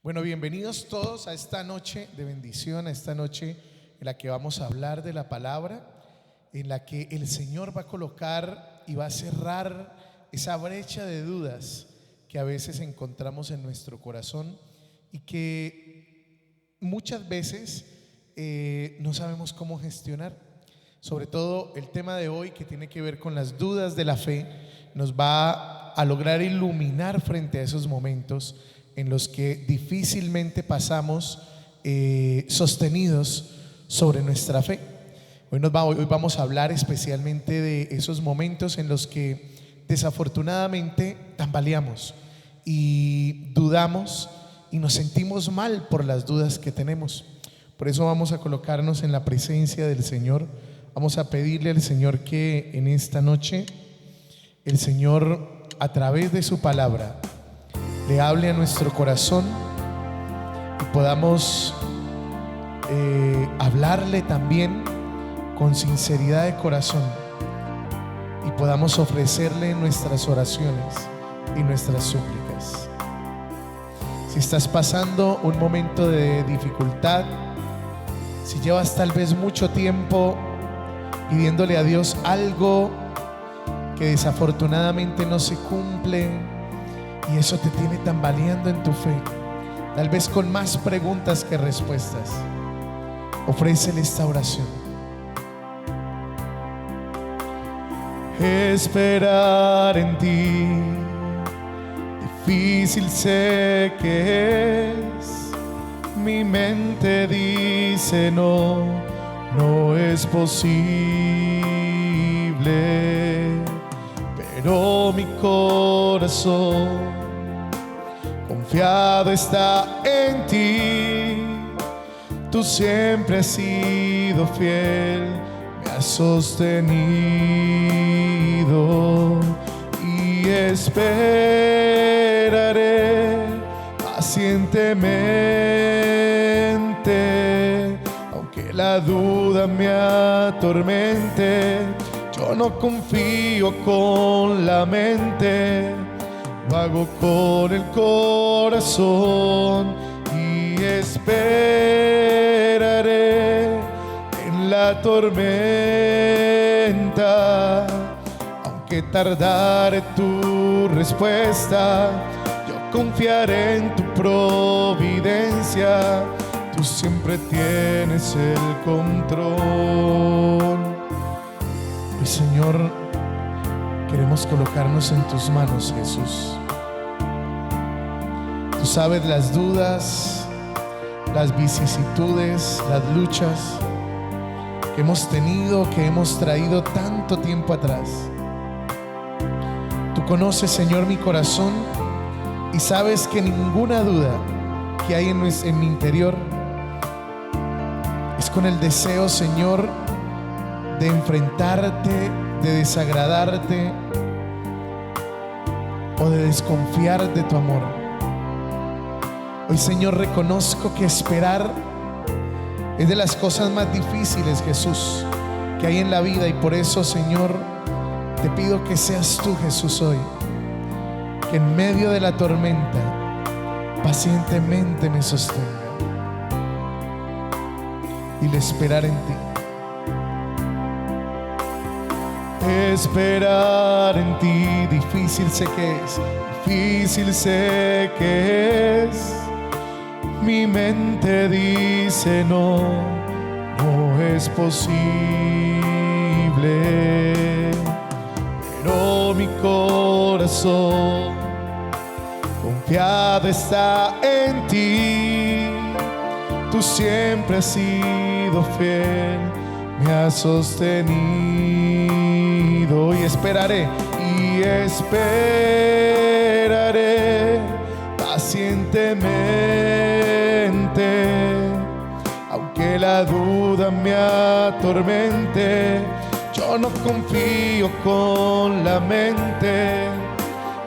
Bueno, bienvenidos todos a esta noche de bendición, a esta noche en la que vamos a hablar de la palabra, en la que el Señor va a colocar y va a cerrar esa brecha de dudas que a veces encontramos en nuestro corazón y que muchas veces no sabemos cómo gestionar. Sobre todo el tema de hoy, que tiene que ver con las dudas de la fe, nos va a lograr iluminar frente a esos momentos en los que difícilmente pasamos sostenidos sobre nuestra fe. Hoy vamos a hablar especialmente de esos momentos en los que desafortunadamente tambaleamos y dudamos y nos sentimos mal por las dudas que tenemos. Por eso vamos a colocarnos en la presencia del Señor. Vamos a pedirle al Señor que en esta noche el Señor, a través de su palabra, le hable a nuestro corazón y podamos hablarle también con sinceridad de corazón y podamos ofrecerle nuestras oraciones y nuestras súplicas. Si estás pasando un momento de dificultad, si llevas tal vez mucho tiempo pidiéndole a Dios algo que desafortunadamente no se cumple y eso te tiene tambaleando en tu fe, tal vez con más preguntas que respuestas, ofrécele esta oración. Esperar en ti, difícil sé que es. Mi mente dice no es posible, pero mi corazón confiado está en ti. Tú siempre has sido fiel, me has sostenido y esperaré pacientemente, aunque la duda me atormente. Yo no confío con la mente, lo hago con el corazón y esperaré en la tormenta. Aunque tardare tu respuesta, yo confiaré en tu providencia. Tú siempre tienes el control. Y Señor, queremos colocarnos en tus manos, Jesús. Tú sabes las dudas, las vicisitudes, las luchas que hemos tenido, que hemos traído tanto tiempo atrás. Tú conoces, Señor, mi corazón y sabes que ninguna duda que hay en mi interior es con el deseo, Señor, de enfrentarte, de desagradarte o de desconfiar de tu amor. Hoy, Señor, reconozco que esperar es de las cosas más difíciles, Jesús, que hay en la vida, y por eso, Señor, te pido que seas tú, Jesús, hoy, que en medio de la tormenta pacientemente me sostenga y le esperar en ti. Esperar en ti, difícil sé que es, difícil sé que es. Mi mente dice no es posible, pero mi corazón confiado está en ti. Tú siempre has sido fiel, me has sostenido y esperaré pacientemente, aunque la duda me atormente. Yo no confío con la mente,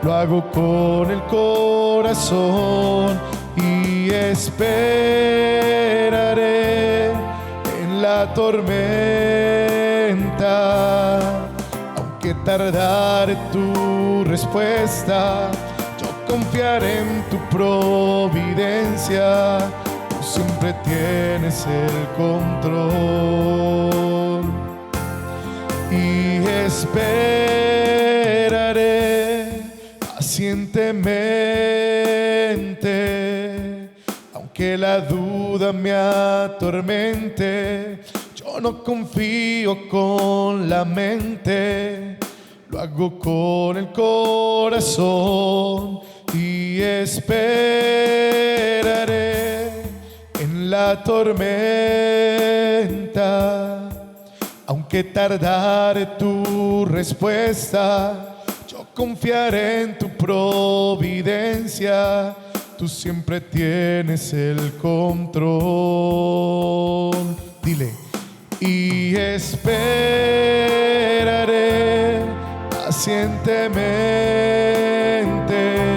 lo hago con el corazón y esperaré en la tormenta. Aunque tardare tu respuesta, yo confiaré en tu tu providencia, tú siempre tienes el control. Y esperaré pacientemente, aunque la duda me atormente. Yo no confío con la mente, lo hago con el corazón. Y esperaré en la tormenta, aunque tardare tu respuesta. Yo confiaré en tu providencia, tú siempre tienes el control. Dile. Y esperaré pacientemente,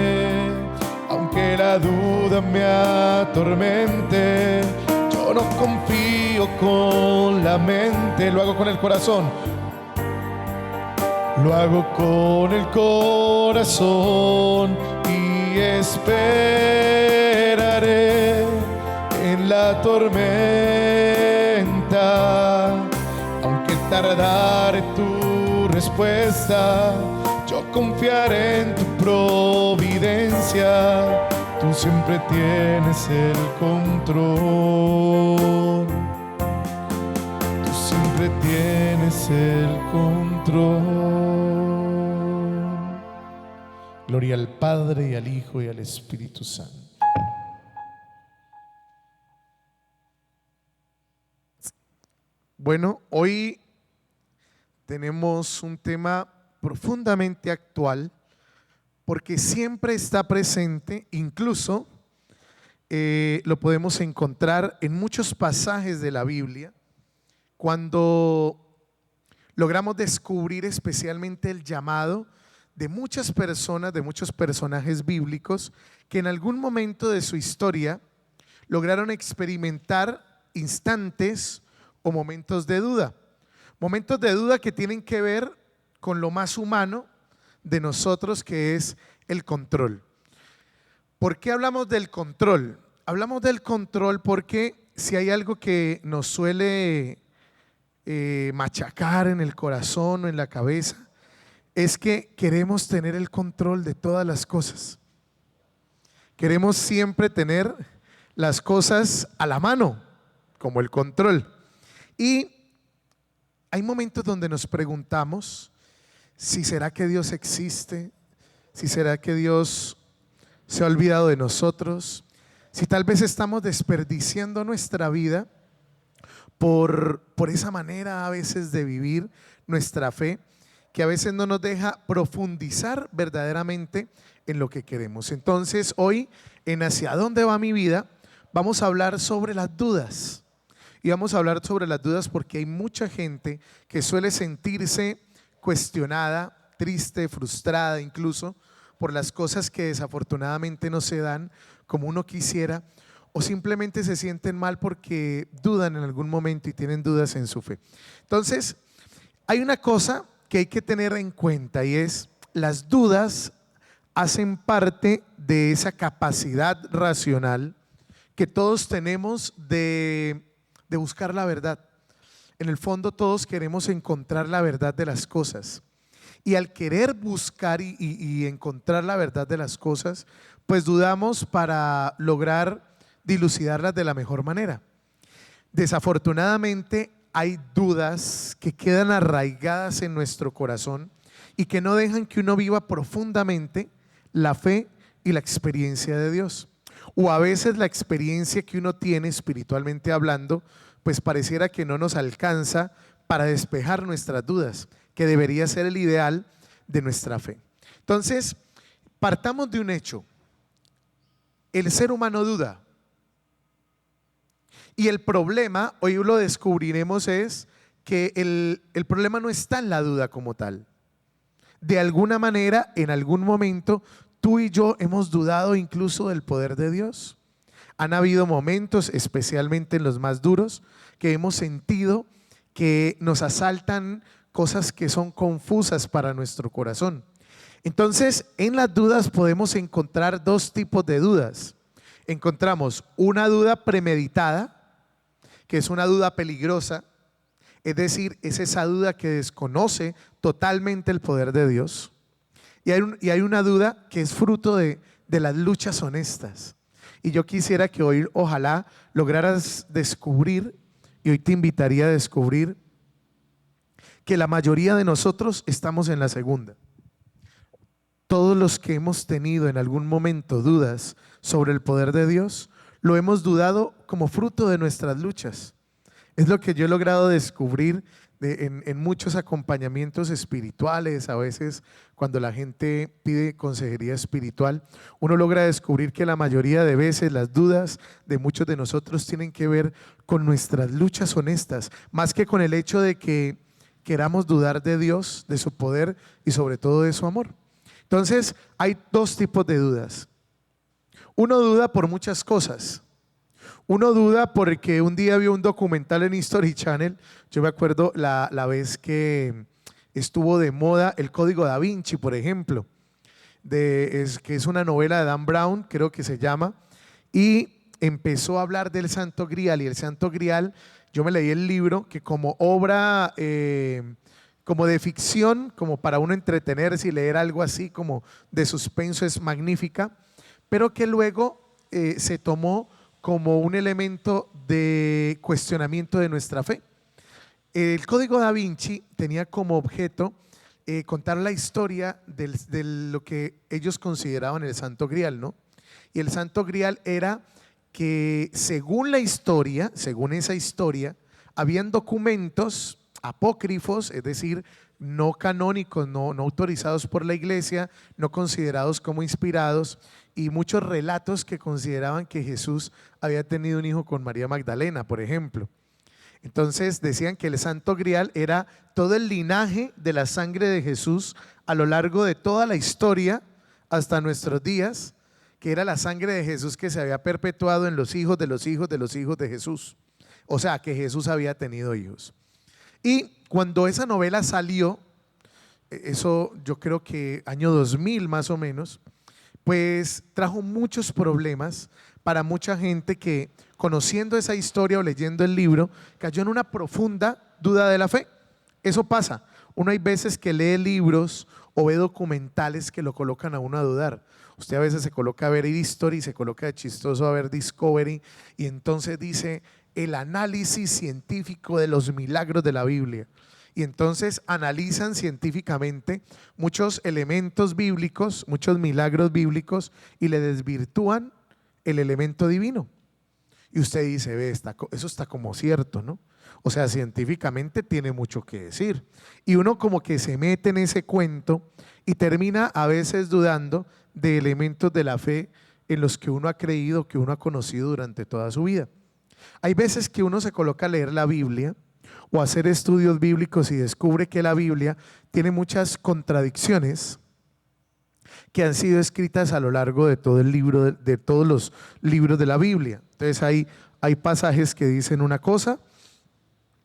aunque la duda me atormente. Yo no confío con la mente, lo hago con el corazón. Lo hago con el corazón. Y esperaré en la tormenta, aunque tardare tu respuesta. Yo confiaré en tu providencia, tú siempre tienes el control. Tú siempre tienes el control. Gloria al Padre, y al Hijo, y al Espíritu Santo. Bueno, hoy tenemos un tema profundamente actual, porque siempre está presente, incluso lo podemos encontrar en muchos pasajes de la Biblia, cuando logramos descubrir especialmente el llamado de muchas personas, de muchos personajes bíblicos, que en algún momento de su historia lograron experimentar instantes o momentos de duda que tienen que ver con lo más humano de nosotros, que es el control. ¿Por qué hablamos del control? Hablamos del control porque si hay algo que nos suele machacar en el corazón o en la cabeza, es que queremos tener el control de todas las cosas. Queremos siempre tener las cosas a la mano, como el control. Y hay momentos donde nos preguntamos si será que Dios existe, si será que Dios se ha olvidado de nosotros, si tal vez estamos desperdiciando nuestra vida por esa manera a veces de vivir nuestra fe, que a veces no nos deja profundizar verdaderamente en lo que queremos. Entonces hoy, en ¿Hacia dónde va mi vida?, vamos a hablar sobre las dudas. Y vamos a hablar sobre las dudas porque hay mucha gente que suele sentirse cuestionada, triste, frustrada incluso por las cosas que desafortunadamente no se dan como uno quisiera, o simplemente se sienten mal porque dudan en algún momento y tienen dudas en su fe. Entonces, hay una cosa que hay que tener en cuenta, y es: las dudas hacen parte de esa capacidad racional que todos tenemos de buscar la verdad. En el fondo todos queremos encontrar la verdad de las cosas, y al querer buscar y encontrar la verdad de las cosas, pues dudamos para lograr dilucidarlas de la mejor manera. Desafortunadamente hay dudas que quedan arraigadas en nuestro corazón y que no dejan que uno viva profundamente la fe y la experiencia de Dios. O a veces la experiencia que uno tiene espiritualmente hablando, pues pareciera que no nos alcanza para despejar nuestras dudas, que debería ser el ideal de nuestra fe. Entonces, partamos de un hecho: el ser humano duda. Y el problema, hoy lo descubriremos, es que el problema no está en la duda como tal. De alguna manera, en algún momento, tú y yo hemos dudado incluso del poder de Dios. Han habido momentos, especialmente en los más duros, que hemos sentido que nos asaltan cosas que son confusas para nuestro corazón. Entonces, en las dudas podemos encontrar dos tipos de dudas. Encontramos una duda premeditada, que es una duda peligrosa, es decir, es esa duda que desconoce totalmente el poder de Dios. Y hay una duda que es fruto de las luchas honestas. Y yo quisiera que hoy, ojalá, lograras descubrir, y hoy te invitaría a descubrir, que la mayoría de nosotros estamos en la segunda. Todos los que hemos tenido en algún momento dudas sobre el poder de Dios, lo hemos dudado como fruto de nuestras luchas. Es lo que yo he logrado descubrir en muchos acompañamientos espirituales. A veces cuando la gente pide consejería espiritual, uno logra descubrir que la mayoría de veces las dudas de muchos de nosotros tienen que ver con nuestras luchas honestas, más que con el hecho de que queramos dudar de Dios, de su poder y sobre todo de su amor. Entonces hay dos tipos de dudas. Uno duda por muchas cosas. Uno duda porque un día vio un documental en History Channel. Yo me acuerdo la vez que estuvo de moda el Código Da Vinci, por ejemplo, que es una novela de Dan Brown, creo que se llama, y empezó a hablar del Santo Grial. Y el Santo Grial, yo me leí el libro que como obra como de ficción, como para uno entretenerse y leer algo así como de suspenso, es magnífica, pero que luego se tomó como un elemento de cuestionamiento de nuestra fe. El Código Da Vinci tenía como objeto contar la historia de lo que ellos consideraban el Santo Grial, ¿no? Y el Santo Grial era que según la historia, según esa historia, habían documentos apócrifos, es decir, no canónicos, no autorizados por la iglesia, no considerados como inspirados, y muchos relatos que consideraban que Jesús había tenido un hijo con María Magdalena, por ejemplo. Entonces decían que el Santo Grial era todo el linaje de la sangre de Jesús a lo largo de toda la historia hasta nuestros días, que era la sangre de Jesús que se había perpetuado en los hijos de los hijos de los hijos de Jesús. O sea, que Jesús había tenido hijos. Y cuando esa novela salió, eso yo creo que año 2000 más o menos, pues trajo muchos problemas para mucha gente que, conociendo esa historia o leyendo el libro, cayó en una profunda duda de la fe. Eso pasa. Uno hay veces que lee libros o ve documentales que lo colocan a uno a dudar. Usted a veces se coloca a ver History, se coloca de chistoso a ver Discovery, y entonces dice el análisis científico de los milagros de la Biblia. Y entonces analizan científicamente muchos elementos bíblicos, muchos milagros bíblicos, y le desvirtúan el elemento divino. Y usted dice, ve, eso está como cierto, ¿no? O sea, científicamente tiene mucho que decir. Y uno como que se mete en ese cuento y termina a veces dudando de elementos de la fe en los que uno ha creído, que uno ha conocido durante toda su vida. Hay veces que uno se coloca a leer la Biblia o a hacer estudios bíblicos y descubre que la Biblia tiene muchas contradicciones que han sido escritas a lo largo de todo el libro, de todos los libros de la Biblia. Entonces hay pasajes que dicen una cosa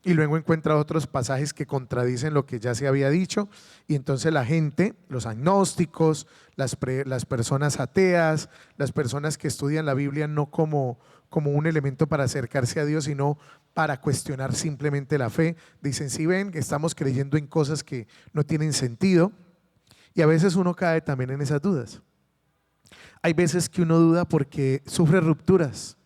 y luego encuentra otros pasajes que contradicen lo que ya se había dicho, y entonces la gente, los agnósticos, las personas ateas, las personas que estudian la Biblia no como un elemento para acercarse a Dios, sino para cuestionar simplemente la fe, dicen, si ven que estamos creyendo en cosas que no tienen sentido. Y a veces uno cae también en esas dudas. Hay veces que uno duda porque sufre rupturas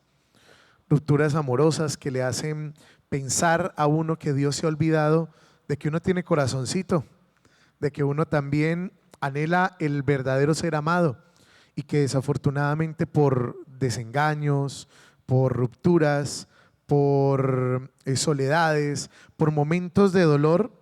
amorosas que le hacen pensar a uno que Dios se ha olvidado de que uno tiene corazoncito, de que uno también anhela el verdadero ser amado, y que desafortunadamente por desengaños, por rupturas, por soledades, por momentos de dolor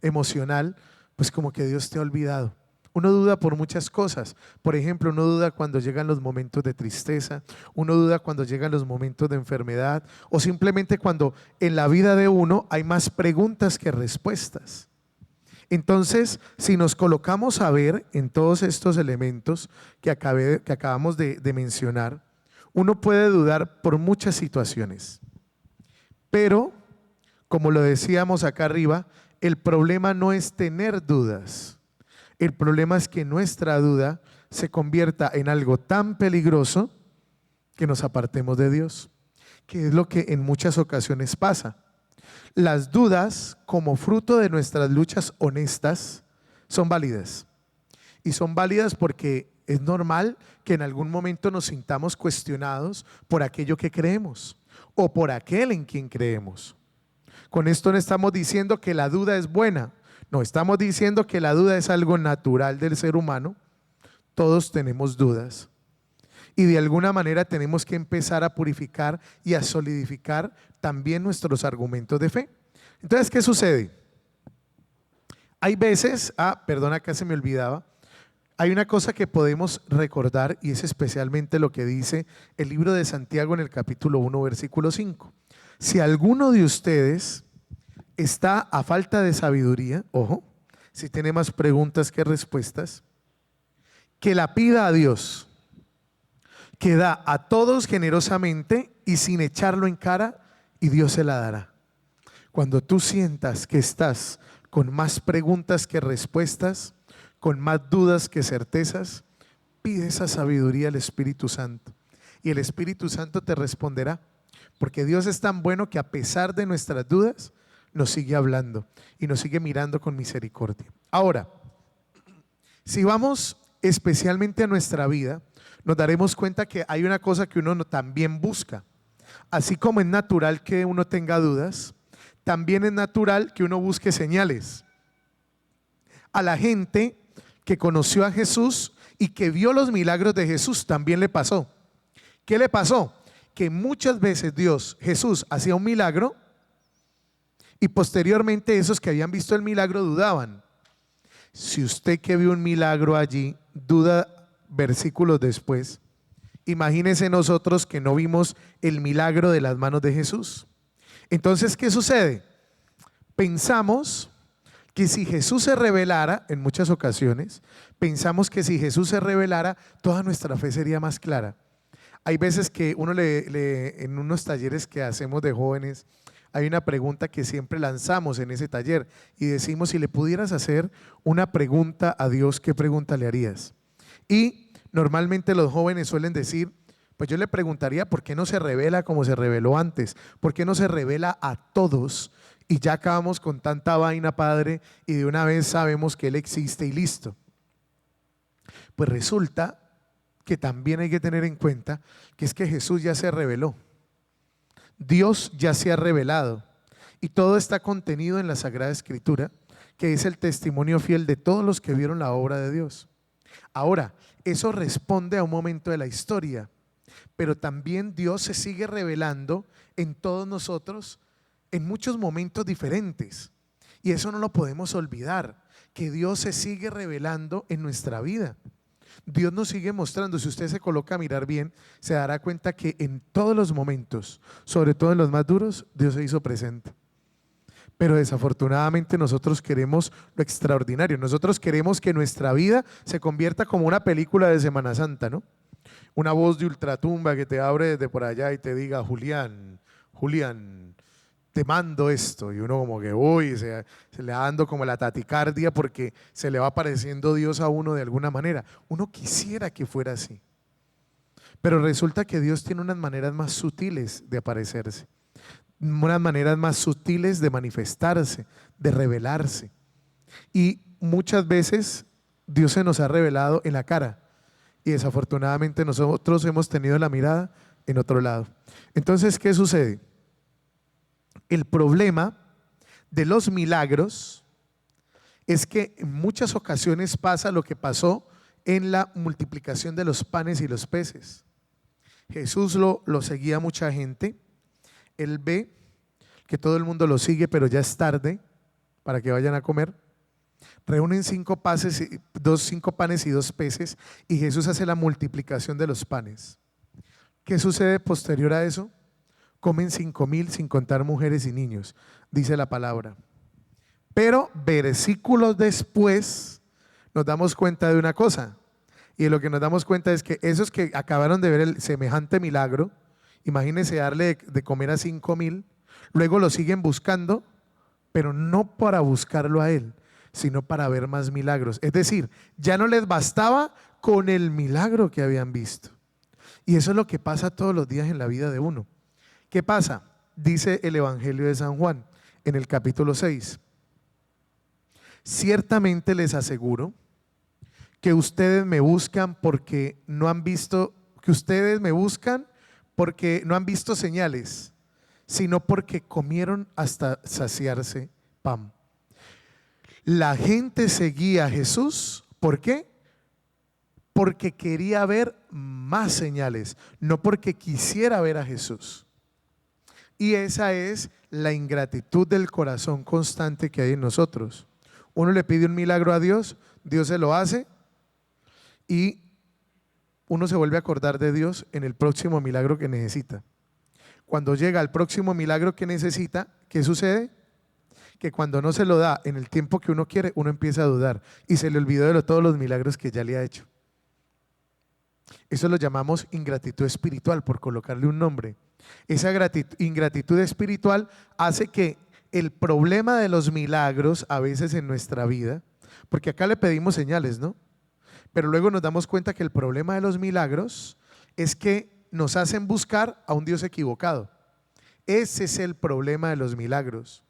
emocional, pues como que Dios te ha olvidado. Uno duda por muchas cosas. Por ejemplo, uno duda cuando llegan los momentos de tristeza, uno duda cuando llegan los momentos de enfermedad, o simplemente cuando en la vida de uno hay más preguntas que respuestas. Entonces, si nos colocamos a ver en todos estos elementos que acabamos de mencionar, uno puede dudar por muchas situaciones. Pero, como lo decíamos acá arriba, el problema no es tener dudas. El problema es que nuestra duda se convierta en algo tan peligroso que nos apartemos de Dios, que es lo que en muchas ocasiones pasa. Las dudas, como fruto de nuestras luchas honestas, son válidas. Y son válidas porque es normal que en algún momento nos sintamos cuestionados por aquello que creemos o por aquel en quien creemos. Con esto no estamos diciendo que la duda es buena, no estamos diciendo que la duda es algo natural del ser humano. Todos tenemos dudas y de alguna manera tenemos que empezar a purificar y a solidificar también nuestros argumentos de fe. Entonces, ¿qué sucede? Hay veces, perdona, acá se me olvidaba, hay una cosa que podemos recordar y es especialmente lo que dice el libro de Santiago en el capítulo 1, versículo 5. Si alguno de ustedes está a falta de sabiduría, ojo, si tiene más preguntas que respuestas, que la pida a Dios, que da a todos generosamente y sin echarlo en cara, y Dios se la dará. Cuando tú sientas que estás con más preguntas que respuestas, con más dudas que certezas, pide esa sabiduría al Espíritu Santo y el Espíritu Santo te responderá, porque Dios es tan bueno que a pesar de nuestras dudas nos sigue hablando y nos sigue mirando con misericordia. Ahora, si vamos especialmente a nuestra vida, nos daremos cuenta que hay una cosa que uno también busca. Así como es natural que uno tenga dudas, también es natural que uno busque señales. A la gente que conoció a Jesús y que vio los milagros de Jesús también le pasó. ¿Qué le pasó? Que muchas veces Jesús hacía un milagro y posteriormente esos que habían visto el milagro dudaban. Si usted que vio un milagro allí duda versículos después, imagínese nosotros que no vimos el milagro de las manos de Jesús. Entonces, ¿qué sucede? Pensamos que si Jesús se revelara, en muchas ocasiones, pensamos que si Jesús se revelara, toda nuestra fe sería más clara. Hay veces que uno en unos talleres que hacemos de jóvenes, hay una pregunta que siempre lanzamos en ese taller y decimos, si le pudieras hacer una pregunta a Dios, ¿qué pregunta le harías? Y normalmente los jóvenes suelen decir, pues yo le preguntaría, ¿por qué no se revela como se reveló antes? ¿Por qué no se revela a todos? Y ya acabamos con tanta vaina, Padre, y de una vez sabemos que Él existe y listo. Pues resulta que también hay que tener en cuenta que es que Jesús ya se reveló. Dios ya se ha revelado y todo está contenido en la Sagrada Escritura, que es el testimonio fiel de todos los que vieron la obra de Dios. Ahora, eso responde a un momento de la historia, pero también Dios se sigue revelando en todos nosotros en muchos momentos diferentes, y eso no lo podemos olvidar, que Dios se sigue revelando en nuestra vida. Dios nos sigue mostrando. Si usted se coloca a mirar bien, se dará cuenta que en todos los momentos, sobre todo en los más duros, Dios se hizo presente. Pero desafortunadamente nosotros queremos lo extraordinario. Nosotros queremos que nuestra vida se convierta como una película de Semana Santa, ¿no? Una voz de ultratumba que te abre desde por allá y te diga, Julián, te mando esto, y uno como que uy, se le va dando como la taticardia porque se le va apareciendo Dios a uno de alguna manera. Uno quisiera que fuera así, pero resulta que Dios tiene unas maneras más sutiles de aparecerse, unas maneras más sutiles de manifestarse, de revelarse, y muchas veces Dios se nos ha revelado en la cara y desafortunadamente nosotros hemos tenido la mirada en otro lado. Entonces, ¿qué sucede? El problema de los milagros es que en muchas ocasiones pasa lo que pasó en la multiplicación de los panes y los peces. Jesús lo seguía mucha gente. Él ve que todo el mundo lo sigue, pero ya es tarde para que vayan a comer. Reúnen 5 panes y 2 peces y Jesús hace la multiplicación de los panes. ¿Qué sucede posterior a eso? Comen 5,000 sin contar mujeres y niños, dice la palabra. Pero versículos después nos damos cuenta de una cosa, y de lo que nos damos cuenta es que esos que acabaron de ver el semejante milagro, imagínense darle de comer a 5,000, luego lo siguen buscando, pero no para buscarlo a Él, sino para ver más milagros. Es decir, ya no les bastaba con el milagro que habían visto. Y eso es lo que pasa todos los días en la vida de uno. ¿Qué pasa? Dice el Evangelio de San Juan en el capítulo 6. Ciertamente les aseguro que ustedes me buscan porque no han visto, que ustedes me buscan porque no han visto señales, sino porque comieron hasta saciarse pan. La gente seguía a Jesús, ¿por qué? Porque quería ver más señales, no porque quisiera ver a Jesús. Y esa es la ingratitud del corazón constante que hay en nosotros. Uno le pide un milagro a Dios, Dios se lo hace y uno se vuelve a acordar de Dios en el próximo milagro que necesita. Cuando llega al próximo milagro que necesita, ¿qué sucede? Que cuando no se lo da en el tiempo que uno quiere, uno empieza a dudar y se le olvidó de todos los milagros que ya le ha hecho. Eso lo llamamos ingratitud espiritual, por colocarle un nombre. Esa ingratitud espiritual hace que el problema de los milagros a veces en nuestra vida, porque acá le pedimos señales, ¿no? Pero luego nos damos cuenta que el problema de los milagros es que nos hacen buscar a un Dios equivocado. Ese es el problema de los milagros.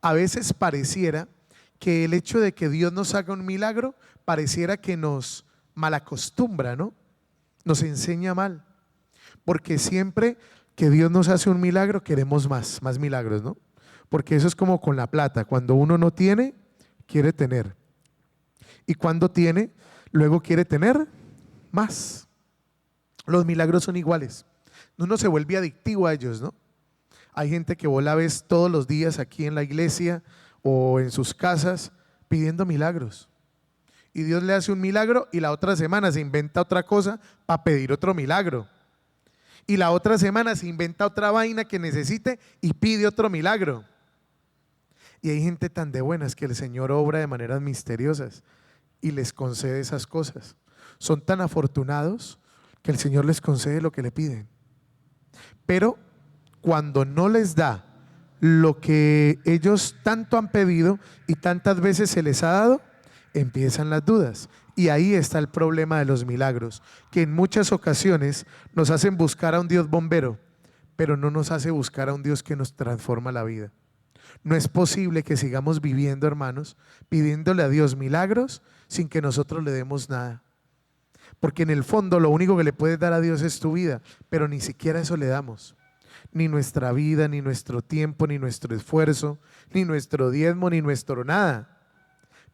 A veces pareciera que el hecho de que Dios nos haga un milagro pareciera que nos malacostumbra, ¿no? Nos enseña mal, porque siempre que Dios nos hace un milagro queremos más milagros, ¿no? Porque eso es como con la plata, cuando uno no tiene, quiere tener, y cuando tiene, luego quiere tener más. Los milagros son iguales, uno se vuelve adictivo a ellos, ¿no? Hay gente que vos la ves todos los días aquí en la iglesia o en sus casas pidiendo milagros. Y Dios le hace un milagro y la otra semana se inventa otra cosa para pedir otro milagro. Y la otra semana se inventa otra vaina que necesite y pide otro milagro. Y hay gente tan de buenas que el Señor obra de maneras misteriosas y les concede esas cosas. Son tan afortunados que el Señor les concede lo que le piden. Pero cuando no les da lo que ellos tanto han pedido y tantas veces se les ha dado, empiezan las dudas. Y ahí está el problema de los milagros, que en muchas ocasiones nos hacen buscar a un Dios bombero, pero no nos hace buscar a un Dios que nos transforma la vida. No es posible que sigamos viviendo, hermanos, pidiéndole a Dios milagros sin que nosotros le demos nada. Porque en el fondo lo único que le puedes dar a Dios es tu vida, pero ni siquiera eso le damos. Ni nuestra vida, ni nuestro tiempo, ni nuestro esfuerzo, ni nuestro diezmo, ni nuestro nada.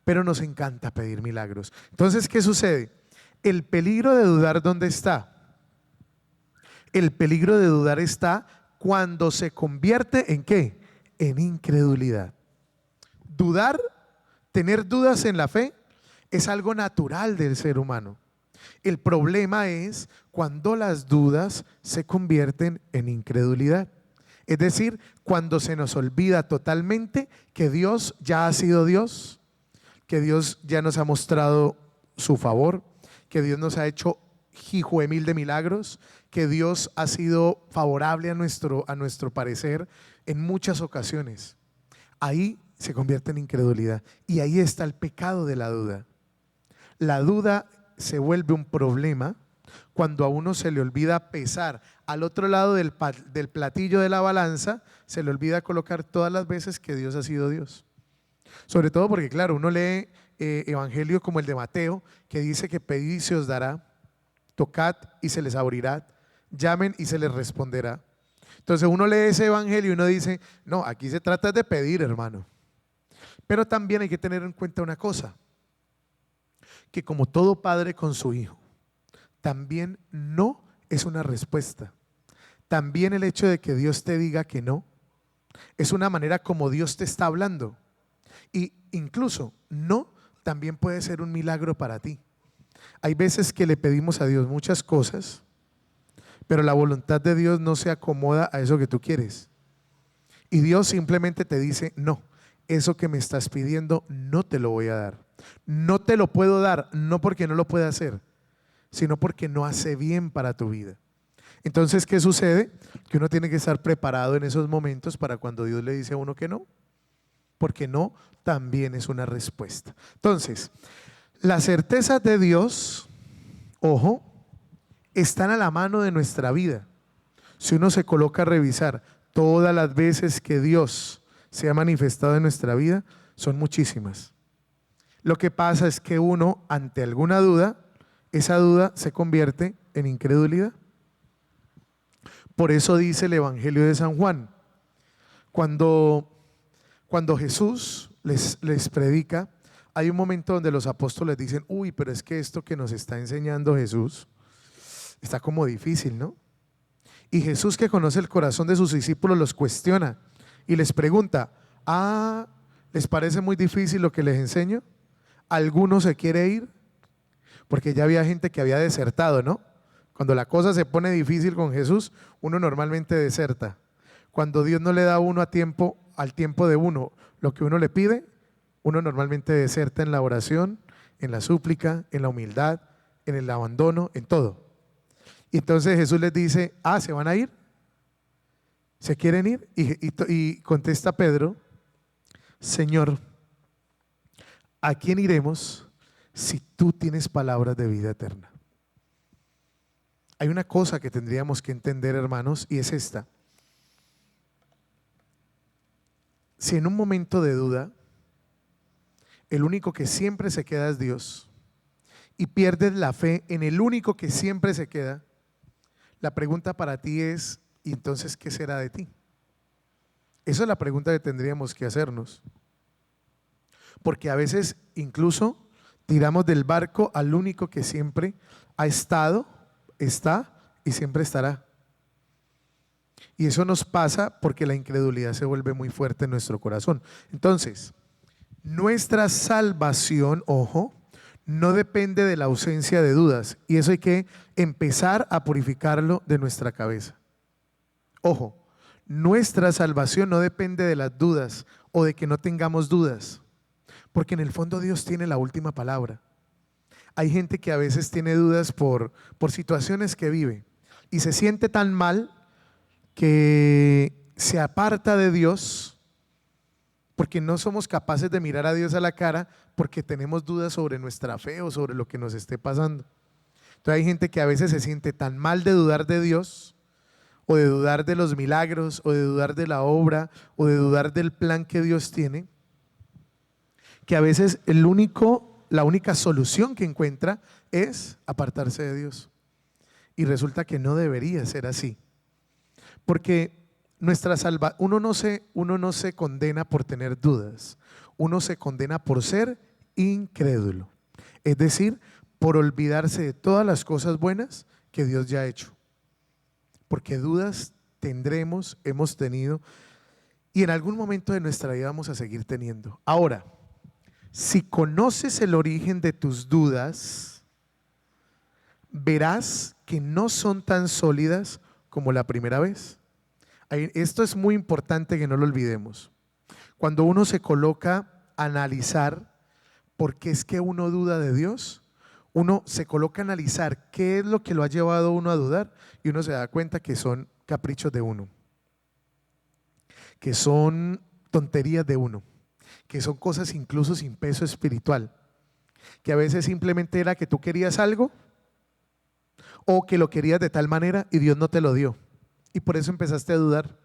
Pero nos encanta pedir milagros. Entonces, ¿qué sucede? El peligro de dudar, ¿dónde está? El peligro de dudar está cuando se convierte ¿en qué? En incredulidad. Dudar, tener dudas en la fe, es algo natural del ser humano. El problema es cuando las dudas se convierten en incredulidad. Es decir, cuando se nos olvida totalmente que Dios ya ha sido Dios, que Dios ya nos ha mostrado su favor, que Dios nos ha hecho hijuemil de milagros, que Dios ha sido favorable a nuestro parecer en muchas ocasiones. Ahí se convierte en incredulidad y ahí está el pecado de la duda. La duda se vuelve un problema cuando a uno se le olvida pesar al otro lado del platillo de la balanza, se le olvida colocar todas las veces que Dios ha sido Dios. Sobre todo porque, claro, uno lee evangelio como el de Mateo, que dice que pedid y se os dará, tocad y se les abrirá, llamen y se les responderá. Entonces uno lee ese evangelio y uno dice, no, aquí se trata de pedir, hermano. Pero también hay que tener en cuenta una cosa, que como todo padre con su hijo, también no es una respuesta. También el hecho de que Dios te diga que no, es una manera como Dios te está hablando. Y incluso no también puede ser un milagro para ti. Hay veces que le pedimos a Dios muchas cosas, pero la voluntad de Dios no se acomoda a eso que tú quieres. Y Dios simplemente te dice, no, eso que me estás pidiendo no te lo voy a dar. No te lo puedo dar, no porque no lo pueda hacer, sino porque no hace bien para tu vida. Entonces, ¿qué sucede? Que uno tiene que estar preparado en esos momentos para cuando Dios le dice a uno que no. porque no también es una respuesta. Entonces, las certezas de Dios, ojo, están a la mano de nuestra vida. Si uno se coloca a revisar todas las veces que Dios se ha manifestado en nuestra vida, son muchísimas. Lo que pasa es que uno, ante alguna duda, esa duda se convierte en incredulidad. Por eso dice el Evangelio de San Juan, cuando Jesús les predica, hay un momento donde los apóstoles dicen, uy, pero es que esto que nos está enseñando Jesús está como difícil, ¿no? Y Jesús, que conoce el corazón de sus discípulos, los cuestiona y les pregunta, ¿les parece muy difícil lo que les enseño? ¿Alguno se quiere ir? Porque ya había gente que había desertado, ¿no? Cuando la cosa se pone difícil con Jesús, uno normalmente deserta. Cuando Dios no le da a uno al tiempo de uno lo que uno le pide, uno normalmente deserta en la oración, en la súplica, en la humildad, en el abandono, en todo. Y entonces Jesús les dice, ¿se van a ir? ¿Se quieren ir? Y contesta Pedro, Señor, ¿a quién iremos si tú tienes palabras de vida eterna? Hay una cosa que tendríamos que entender, hermanos, y es esta. Si en un momento de duda, el único que siempre se queda es Dios, y pierdes la fe en el único que siempre se queda, la pregunta para ti es, ¿y entonces qué será de ti? Esa es la pregunta que tendríamos que hacernos. Porque a veces incluso tiramos del barco al único que siempre ha estado, está y siempre estará. Y eso nos pasa porque la incredulidad se vuelve muy fuerte en nuestro corazón. Entonces, nuestra salvación, ojo, no depende de la ausencia de dudas. Y eso hay que empezar a purificarlo de nuestra cabeza. Ojo, nuestra salvación no depende de las dudas o de que no tengamos dudas. Porque en el fondo Dios tiene la última palabra. Hay gente que a veces tiene dudas por situaciones que vive y se siente tan mal que se aparta de Dios porque no somos capaces de mirar a Dios a la cara porque tenemos dudas sobre nuestra fe o sobre lo que nos esté pasando. Entonces hay gente que a veces se siente tan mal de dudar de Dios o de dudar de los milagros o de dudar de la obra o de dudar del plan que Dios tiene, que a veces la única solución que encuentra es apartarse de Dios. Y resulta que no debería ser así. Porque uno no se condena por tener dudas, uno se condena por ser incrédulo. Es decir, por olvidarse de todas las cosas buenas que Dios ya ha hecho. Porque dudas tendremos, hemos tenido, y en algún momento de nuestra vida vamos a seguir teniendo. Ahora, si conoces el origen de tus dudas, verás que no son tan sólidas como la primera vez. Esto es muy importante que no lo olvidemos. Cuando uno se coloca a analizar por qué es que uno duda de Dios, uno se coloca a analizar qué es lo que lo ha llevado a uno a dudar y uno se da cuenta que son caprichos de uno, que son tonterías de uno, que son cosas incluso sin peso espiritual, que a veces simplemente era que tú querías algo o que lo querías de tal manera y Dios no te lo dio y por eso empezaste a dudar,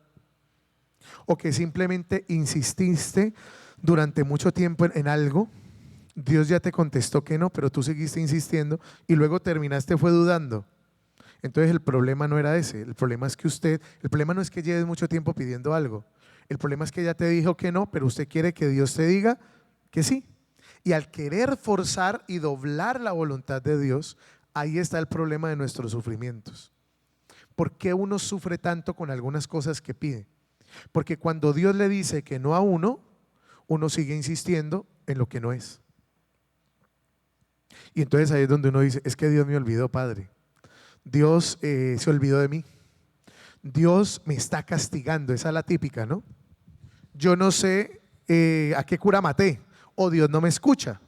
o que simplemente insististe durante mucho tiempo en algo, Dios ya te contestó que no, pero tú seguiste insistiendo y luego terminaste fue dudando. Entonces el problema no era ese, el problema no es que lleves mucho tiempo pidiendo algo, el problema es que ya te dijo que no, pero usted quiere que Dios te diga que sí. Y al querer forzar y doblar la voluntad de Dios, ahí está el problema de nuestros sufrimientos. ¿Por qué uno sufre tanto con algunas cosas que pide? Porque cuando Dios le dice que no a uno sigue insistiendo en lo que no es. Y entonces ahí es donde uno dice, es que Dios me olvidó, Padre. Dios se olvidó de mí. Dios me está castigando, esa es la típica, ¿no? Yo no sé a qué cura maté, o Dios no me escucha.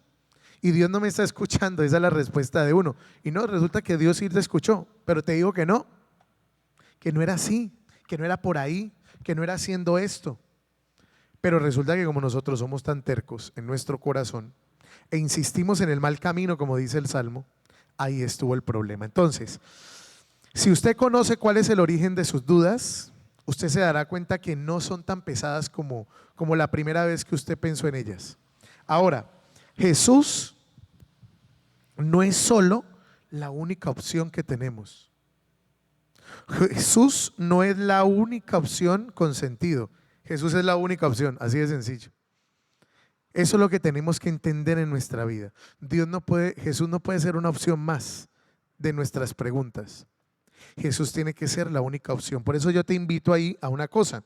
Y Dios no me está escuchando, esa es la respuesta de uno. Y no, resulta que Dios sí te escuchó, pero te digo que no era así, que no era por ahí, que no era haciendo esto. Pero resulta que como nosotros somos tan tercos en nuestro corazón e insistimos en el mal camino, como dice el Salmo, ahí estuvo el problema. Entonces, si usted conoce cuál es el origen de sus dudas, usted se dará cuenta que no son tan pesadas como la primera vez que usted pensó en ellas. Ahora, Jesús no es solo la única opción que tenemos. Jesús no es la única opción con sentido. Jesús es la única opción, así de sencillo. Eso es lo que tenemos que entender en nuestra vida. Jesús no puede ser una opción más de nuestras preguntas. Jesús tiene que ser la única opción. Por eso yo te invito ahí a una cosa.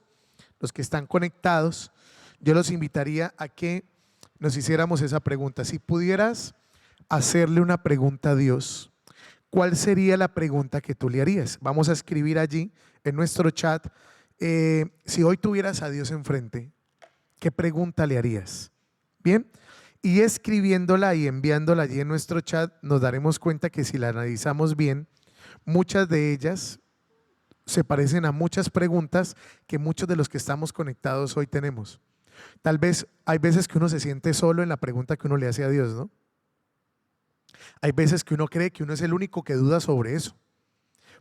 Los que están conectados, yo los invitaría a que nos hiciéramos esa pregunta. Si pudieras hacerle una pregunta a Dios, ¿cuál sería la pregunta que tú le harías? Vamos a escribir allí en nuestro chat. Si hoy tuvieras a Dios enfrente, ¿qué pregunta le harías? Bien, y escribiéndola y enviándola allí en nuestro chat, nos daremos cuenta que si la analizamos bien, muchas de ellas se parecen a muchas preguntas que muchos de los que estamos conectados hoy tenemos. Tal vez hay veces que uno se siente solo en la pregunta que uno le hace a Dios, ¿no? Hay veces que uno cree que uno es el único que duda sobre eso.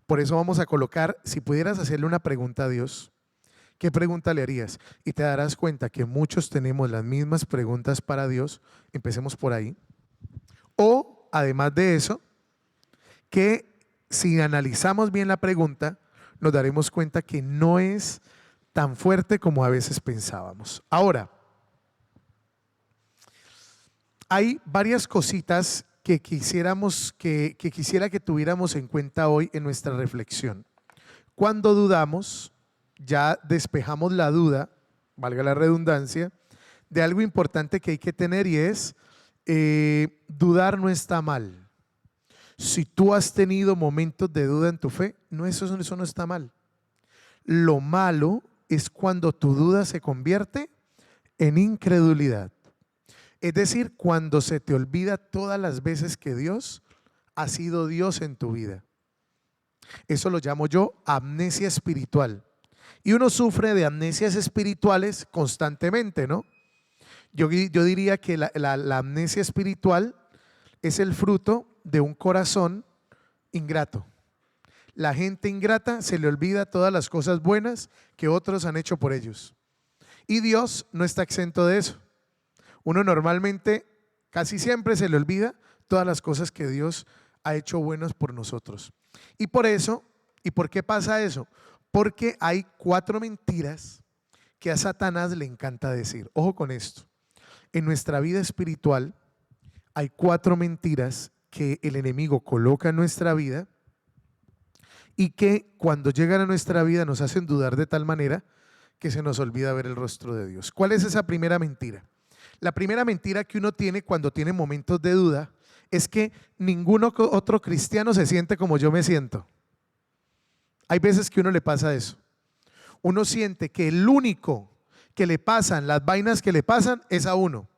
Por eso vamos a colocar, si pudieras hacerle una pregunta a Dios, ¿qué pregunta le harías? Y te darás cuenta que muchos tenemos las mismas preguntas para Dios. Empecemos por ahí. O, además de eso, que si analizamos bien la pregunta, nos daremos cuenta que no es tan fuerte como a veces pensábamos. Ahora, hay varias cositas que quisiera que tuviéramos en cuenta hoy en nuestra reflexión. Cuando dudamos, ya despejamos la duda, valga la redundancia, de algo importante que hay que tener, y es dudar no está mal. Si tú has tenido momentos de duda en tu fe, eso no está mal. Lo malo es cuando tu duda se convierte en incredulidad. Es decir, cuando se te olvida todas las veces que Dios ha sido Dios en tu vida. Eso lo llamo yo amnesia espiritual. Y uno sufre de amnesias espirituales constantemente, ¿no? Yo diría que la amnesia espiritual es el fruto de un corazón ingrato. La gente ingrata se le olvida todas las cosas buenas que otros han hecho por ellos. Y Dios no está exento de eso. Uno normalmente, casi siempre se le olvida todas las cosas que Dios ha hecho buenas por nosotros. Y por eso, ¿y por qué pasa eso? Porque hay 4 mentiras que a Satanás le encanta decir. Ojo con esto. En nuestra vida espiritual hay 4 mentiras que el enemigo coloca en nuestra vida y que cuando llegan a nuestra vida nos hacen dudar de tal manera que se nos olvida ver el rostro de Dios. ¿Cuál es esa primera mentira? La primera mentira que uno tiene cuando tiene momentos de duda es que ningún otro cristiano se siente como yo me siento. Hay veces que a uno le pasa eso. Uno siente que el único que le pasan las vainas que le pasan es a uno.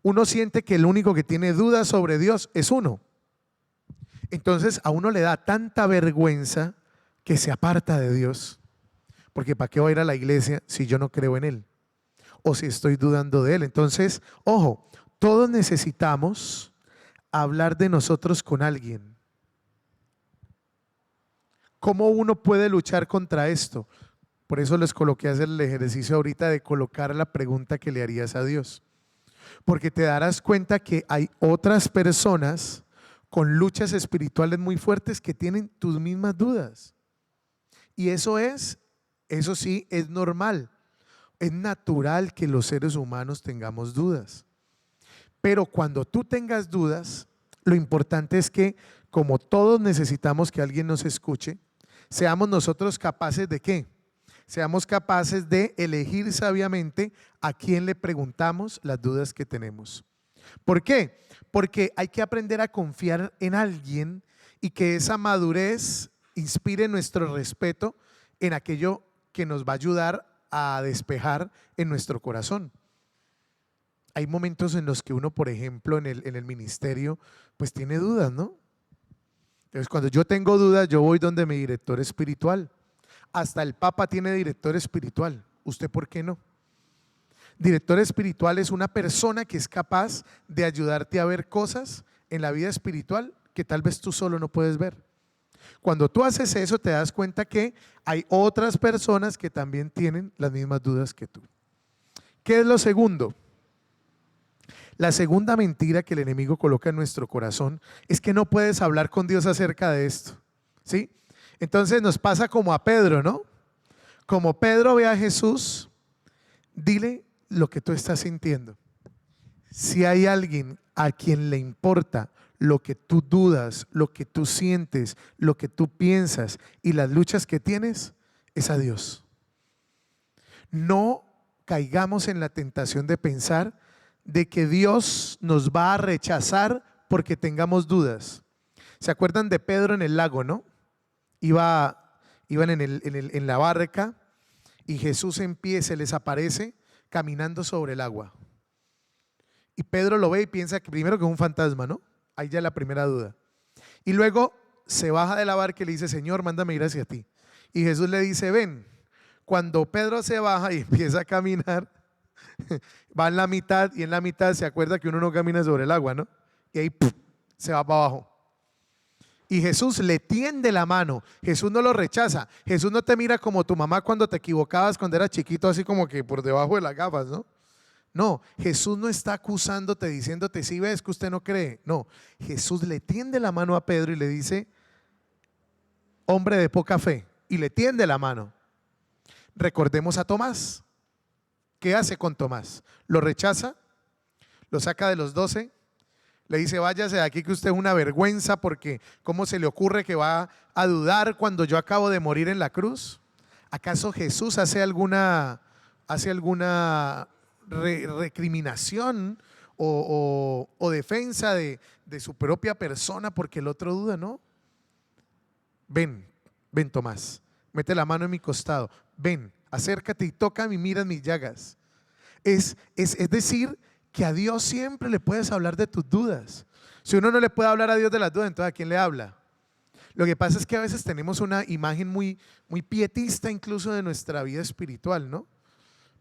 Uno siente que el único que tiene dudas sobre Dios es uno. Entonces a uno le da tanta vergüenza que se aparta de Dios. Porque ¿para qué voy a ir a la iglesia si yo no creo en Él? O si estoy dudando de Él. Entonces, ojo, todos necesitamos hablar de nosotros con alguien. ¿Cómo uno puede luchar contra esto? Por eso les coloqué a hacer el ejercicio ahorita de colocar la pregunta que le harías a Dios. Porque te darás cuenta que hay otras personas con luchas espirituales muy fuertes que tienen tus mismas dudas. Y eso sí, es normal. Es natural que los seres humanos tengamos dudas. Pero cuando tú tengas dudas, lo importante es que, como todos necesitamos que alguien nos escuche, seamos nosotros capaces ¿de qué? Seamos capaces de elegir sabiamente a quién le preguntamos las dudas que tenemos. ¿Por qué? Porque hay que aprender a confiar en alguien y que esa madurez inspire nuestro respeto en aquello que nos va a ayudar a despejar en nuestro corazón. Hay momentos en los que uno, por ejemplo, en el ministerio, pues tiene dudas, ¿no? Entonces, cuando yo tengo dudas, yo voy donde mi director espiritual. Hasta el Papa tiene director espiritual. ¿Usted por qué no? Director espiritual es una persona que es capaz de ayudarte a ver cosas en la vida espiritual que tal vez tú solo no puedes ver. Cuando tú haces eso, te das cuenta que hay otras personas que también tienen las mismas dudas que tú. ¿Qué es lo segundo? La segunda mentira que el enemigo coloca en nuestro corazón es que no puedes hablar con Dios acerca de esto, ¿sí? Entonces nos pasa como a Pedro, ¿no? Como Pedro ve a Jesús, dile lo que tú estás sintiendo. Si hay alguien a quien le importa lo que tú dudas, lo que tú sientes, lo que tú piensas y las luchas que tienes, es a Dios. No caigamos en la tentación de pensar de que Dios nos va a rechazar porque tengamos dudas. ¿Se acuerdan de Pedro en el lago, no? Iban en la barca y Jesús en pie se les aparece caminando sobre el agua. Y Pedro lo ve y piensa que primero que es un fantasma, ¿no? Ahí ya la primera duda. Y luego se baja de la barca y le dice, Señor, mándame ir hacia ti. Y Jesús le dice, ven. Cuando Pedro se baja y empieza a caminar, va en la mitad y en la mitad se acuerda que uno no camina sobre el agua, ¿no? Y ahí ¡puf!, se va para abajo. Y Jesús le tiende la mano. Jesús no lo rechaza. Jesús no te mira como tu mamá cuando te equivocabas cuando eras chiquito, así como que por debajo de las gafas, ¿no? No, Jesús no está acusándote, diciéndote, si ves que usted no cree. No, Jesús le tiende la mano a Pedro y le dice, hombre de poca fe, y le tiende la mano. Recordemos a Tomás. ¿Qué hace con Tomás? Lo rechaza, lo saca de los 12, le dice, váyase de aquí que usted es una vergüenza porque ¿cómo se le ocurre que va a dudar cuando yo acabo de morir en la cruz? ¿Acaso Jesús hace alguna recriminación o defensa de su propia persona porque el otro duda? No. Ven Tomás, mete la mano en mi costado, ven, acércate y tócame y mira mis llagas. Es decir, que a Dios siempre le puedes hablar de tus dudas. Si uno no le puede hablar a Dios de las dudas, entonces ¿a quién le habla? Lo que pasa es que a veces tenemos una imagen muy pietista incluso de nuestra vida espiritual, ¿no?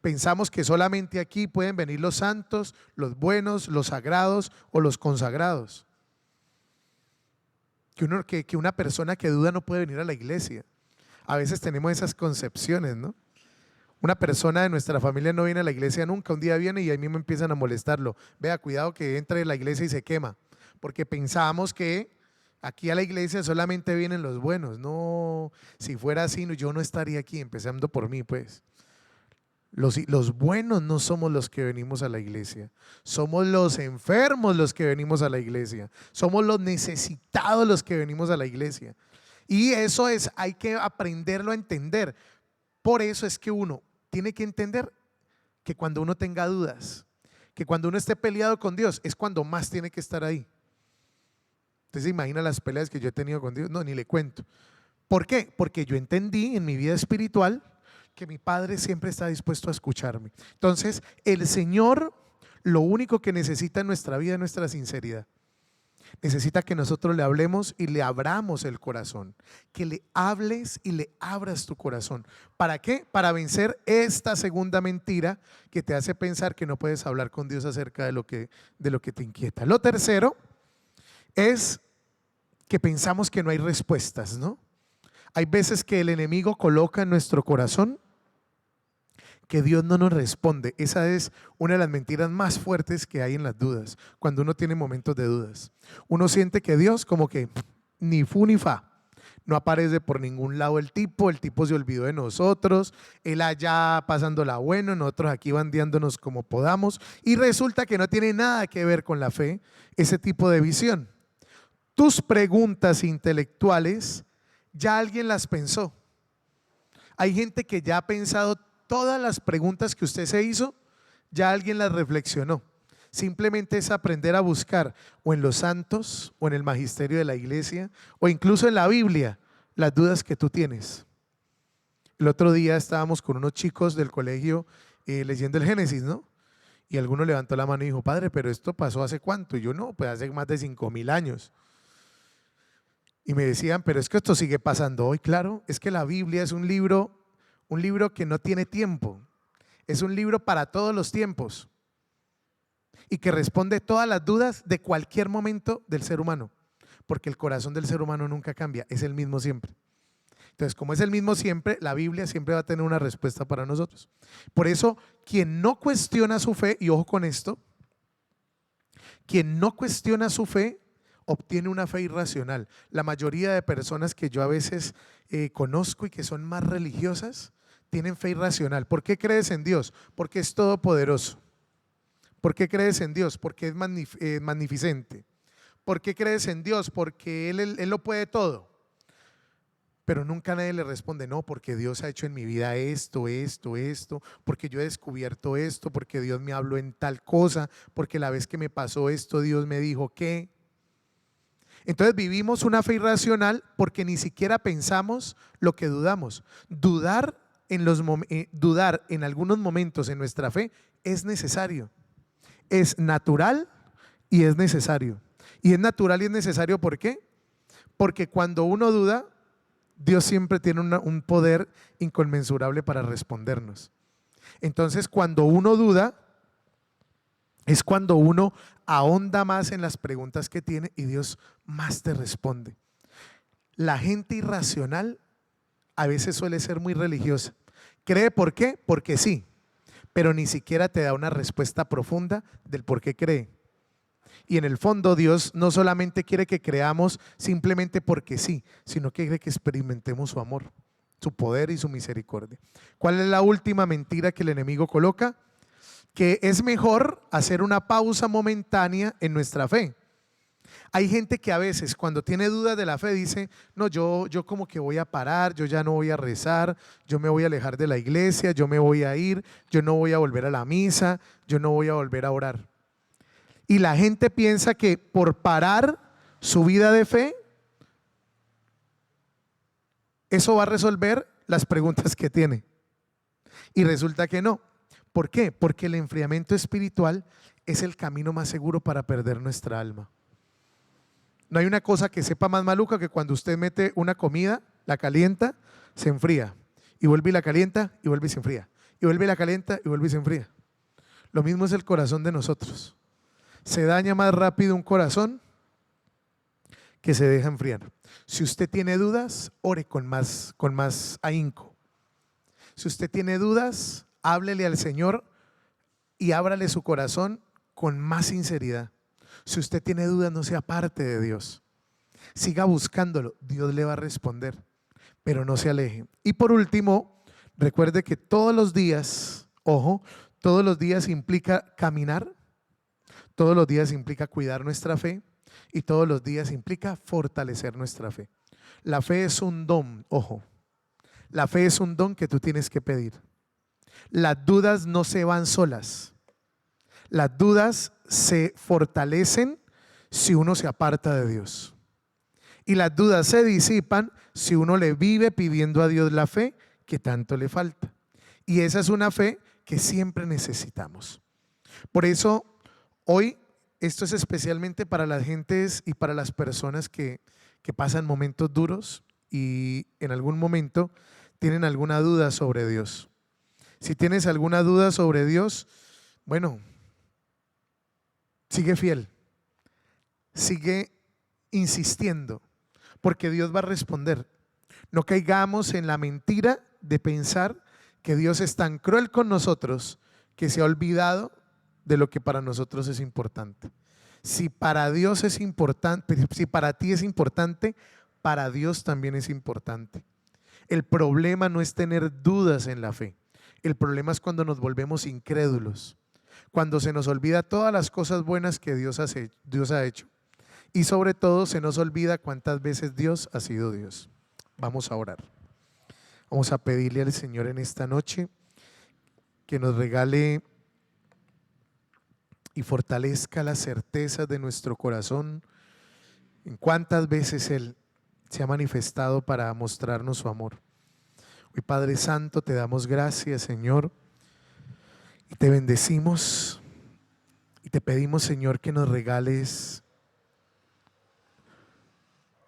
Pensamos que solamente aquí pueden venir los santos, los buenos, los sagrados o los consagrados. Que una persona que duda no puede venir a la iglesia. A veces tenemos esas concepciones, ¿no? Una persona de nuestra familia no viene a la iglesia nunca, un día viene y ahí mismo empiezan a molestarlo. Vea, cuidado que entre a la iglesia y se quema, porque pensamos que aquí a la iglesia solamente vienen los buenos. No, si fuera así yo no estaría aquí, empezando por mí pues. Los buenos no somos los que venimos a la iglesia, somos los enfermos los que venimos a la iglesia, somos los necesitados los que venimos a la iglesia. Y eso hay que aprenderlo a entender. Por eso es que uno tiene que entender que cuando uno tenga dudas, que cuando uno esté peleado con Dios, es cuando más tiene que estar ahí. ¿Usted se imagina las peleas que yo he tenido con Dios? No, ni le cuento. ¿Por qué? Porque yo entendí en mi vida espiritual que mi Padre siempre está dispuesto a escucharme. Entonces, el Señor lo único que necesita en nuestra vida es nuestra sinceridad. Necesita que nosotros le hablemos y le abramos el corazón, que le hables y le abras tu corazón. ¿Para qué? Para vencer esta segunda mentira que te hace pensar que no puedes hablar con Dios acerca de lo que te inquieta. Lo tercero es que pensamos que no hay respuestas, ¿no? Hay veces que el enemigo coloca en nuestro corazón que Dios no nos responde. Esa es una de las mentiras más fuertes que hay en las dudas. Cuando uno tiene momentos de dudas, uno siente que Dios como que ni fu ni fa, no aparece por ningún lado el tipo se olvidó de nosotros, él allá pasándola bueno, nosotros aquí bandeándonos como podamos, y resulta que no tiene nada que ver con la fe ese tipo de visión. Tus preguntas intelectuales ya alguien las pensó. Hay gente que ya ha pensado todas las preguntas que usted se hizo, ya alguien las reflexionó. Simplemente es aprender a buscar o en los santos o en el magisterio de la iglesia o incluso en la Biblia las dudas que tú tienes. El otro día estábamos con unos chicos del colegio leyendo el Génesis, ¿no? Y alguno levantó la mano y dijo, padre, pero esto pasó ¿hace cuánto? Y yo no, pues hace más de 5.000 años. Y me decían, pero es que esto sigue pasando hoy. Claro, es que la Biblia es un libro que no tiene tiempo. es un libro para todos los tiempos y que responde todas las dudas de cualquier momento del ser humano, porque el corazón del ser humano nunca cambia, es el mismo siempre. Entonces, como es el mismo siempre, la Biblia siempre va a tener una respuesta para nosotros. Por eso, quien no cuestiona su fe, y ojo con esto, quien no cuestiona su fe obtiene una fe irracional. La mayoría de personas que yo a veces conozco y que son más religiosas tienen fe irracional. ¿Por qué crees en Dios? Porque es todopoderoso. ¿Por qué crees en Dios? Porque es magnificente. ¿Por qué crees en Dios? Porque Él lo puede todo. Pero nunca nadie le responde, no, porque Dios ha hecho en mi vida esto, porque yo he descubierto esto, porque Dios me habló en tal cosa, porque la vez que me pasó esto, Dios me dijo que. Entonces vivimos una fe irracional porque ni siquiera pensamos lo que dudamos. Dudar en algunos momentos en nuestra fe es necesario, es natural y es necesario. Y es natural y es necesario, ¿por qué? Porque cuando uno duda, Dios siempre tiene un poder inconmensurable para respondernos. Entonces, cuando uno duda, es cuando uno ahonda más en las preguntas que tiene y Dios más te responde. La gente irracional a veces suele ser muy religiosa. ¿Cree por qué? Porque sí, pero ni siquiera te da una respuesta profunda del por qué cree. Y en el fondo Dios no solamente quiere que creamos simplemente porque sí, sino que quiere que experimentemos su amor, su poder y su misericordia. ¿Cuál es la última mentira que el enemigo coloca? Que es mejor hacer una pausa momentánea en nuestra fe. Hay gente que a veces cuando tiene dudas de la fe dice, no, yo como que voy a parar, yo ya no voy a rezar, yo me voy a alejar de la iglesia, yo me voy a ir, yo no voy a volver a la misa, yo no voy a volver a orar. Y la gente piensa que por parar su vida de fe, eso va a resolver las preguntas que tiene. Y resulta que no. ¿Por qué? Porque el enfriamiento espiritual es el camino más seguro para perder nuestra alma. No hay una cosa que sepa más maluca que cuando usted mete una comida, la calienta, se enfría. Y vuelve y la calienta y vuelve y se enfría. Y vuelve y la calienta y vuelve y se enfría. Lo mismo es el corazón de nosotros. Se daña más rápido un corazón que se deja enfriar. Si usted tiene dudas, ore con más ahínco. Si usted tiene dudas, háblele al Señor y ábrale su corazón con más sinceridad. Si usted tiene dudas, no se aparte de Dios. Siga buscándolo, Dios le va a responder, pero no se aleje. Y por último, recuerde que todos los días, ojo, todos los días implica caminar. Todos los días implica cuidar nuestra fe y todos los días implica fortalecer nuestra fe. La fe es un don, ojo, la fe es un don que tú tienes que pedir. Las dudas no se van solas, las dudas se fortalecen si uno se aparta de Dios. Y las dudas se disipan si uno le vive pidiendo a Dios la fe que tanto le falta. Y esa es una fe que siempre necesitamos. Por eso hoy esto es especialmente para las gentes y para las personas que pasan momentos duros y en algún momento tienen alguna duda sobre Dios. Si tienes alguna duda sobre Dios, bueno, sigue fiel, sigue insistiendo, porque Dios va a responder. No caigamos en la mentira de pensar que Dios es tan cruel con nosotros que se ha olvidado de lo que para nosotros es importante. Si para Dios es importante, si para ti es importante, para Dios también es importante. El problema no es tener dudas en la fe. El problema es cuando nos volvemos incrédulos, cuando se nos olvida todas las cosas buenas que Dios ha hecho. Y sobre todo se nos olvida cuántas veces Dios ha sido Dios. Vamos a orar. Vamos a pedirle al Señor en esta noche que nos regale y fortalezca las certezas de nuestro corazón en cuántas veces Él se ha manifestado para mostrarnos su amor. Hoy, Padre Santo, te damos gracias, Señor, y te bendecimos y te pedimos, Señor, que nos regales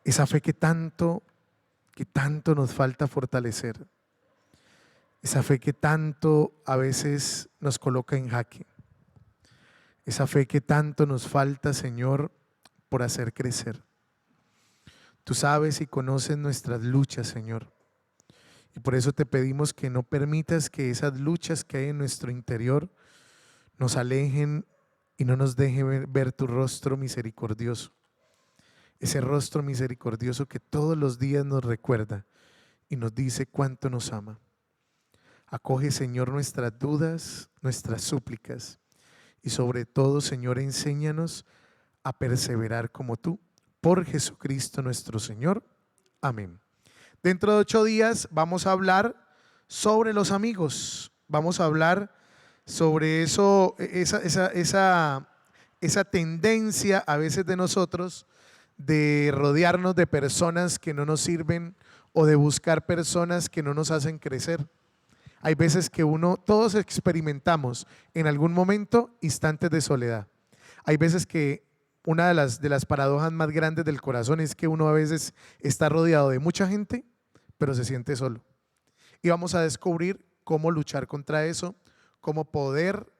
esa fe que tanto nos falta fortalecer. Esa fe que tanto a veces nos coloca en jaque. Esa fe que tanto nos falta, Señor, por hacer crecer. Tú sabes y conoces nuestras luchas, Señor. Y por eso te pedimos que no permitas que esas luchas que hay en nuestro interior nos alejen y no nos dejen ver tu rostro misericordioso. Ese rostro misericordioso que todos los días nos recuerda y nos dice cuánto nos ama. Acoge, Señor, nuestras dudas, nuestras súplicas y sobre todo, Señor, enséñanos a perseverar como tú, por Jesucristo nuestro Señor. Amén. Dentro de 8 días vamos a hablar sobre los amigos. Vamos a hablar sobre eso, esa tendencia a veces de nosotros de rodearnos de personas que no nos sirven o de buscar personas que no nos hacen crecer. Hay veces que todos experimentamos en algún momento instantes de soledad. Hay veces que una de las paradojas más grandes del corazón es que uno a veces está rodeado de mucha gente, pero se siente solo. Y vamos a descubrir cómo luchar contra eso, cómo poder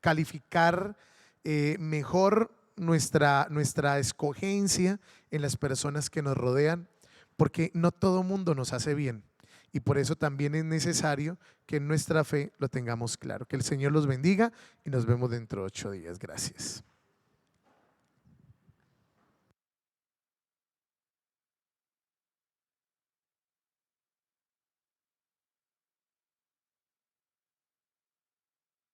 calificar mejor nuestra escogencia en las personas que nos rodean, porque no todo mundo nos hace bien. Y por eso también es necesario que en nuestra fe lo tengamos claro. Que el Señor los bendiga y nos vemos dentro de 8 días. Gracias.